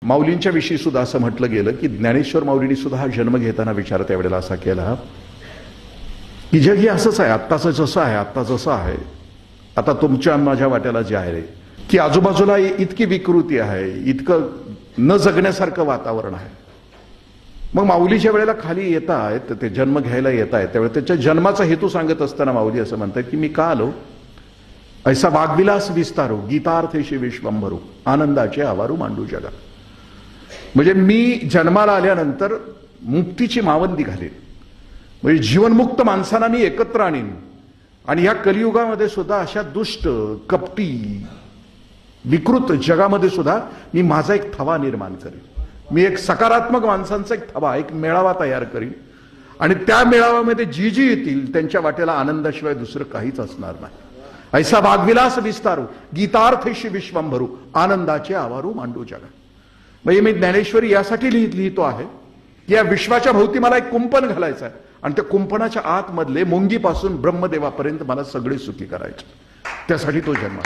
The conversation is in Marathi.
माऊलींच्या विषयी सुद्धा असं म्हटलं गेलं की ज्ञानेश्वर माऊलींनी सुद्धा हा जन्म घेताना विचार त्यावेळेला असा केला की जग हे असंच आहे, आत्ताचं जसं आहे, आत्ता जसं आहे, आता तुमच्या माझ्या वाट्याला जे आहे की आजूबाजूला इतकी विकृती आहे, इतकं न जगण्यासारखं वातावरण आहे. मग माऊलीच्या वेळेला खाली येत आहेत, ते जन्म घ्यायला येत आहेत, त्यावेळेला त्याच्या जन्माचा हेतू सांगत असताना माऊली असं म्हणतात की मी का आलो, ऐसा वाग्विलास विस्तारू गीतार्थेशी विश्वंभरू आनंदाचे आवारू मांडू जगा. म्हणजे मी जन्माला आल्यानंतर मुक्तीची मावंदी घालेन, म्हणजे जीवनमुक्त माणसांना मी एकत्र आणीन आणि या कलियुगामध्ये सुद्धा अशा दुष्ट कपटी विकृत जगामध्ये सुद्धा मी माझा एक थवा निर्माण करेन. मी एक सकारात्मक माणसांचा एक थवा, एक मेळावा तयार करीन आणि त्या मेळाव्यामध्ये जी जी येतील त्यांच्या वाटेला आनंदाशिवाय दुसरं काहीच असणार नाही. ऐसा वाग्विलास विस्तारू गीतार्थेशी विश्वंभरू आनंदाचे आवारू मांडू जगा. म्हणजे मी ज्ञानेश्वरी यासाठी लिहितो आहे की या विश्वाच्या भोवती मला एक कुंपण घालायचं आहे आणि त्या कुंपणाच्या आतमधले मुंगीपासून ब्रह्मदेवापर्यंत मला सगळे सुखी करायचे, त्यासाठी तो जन्म.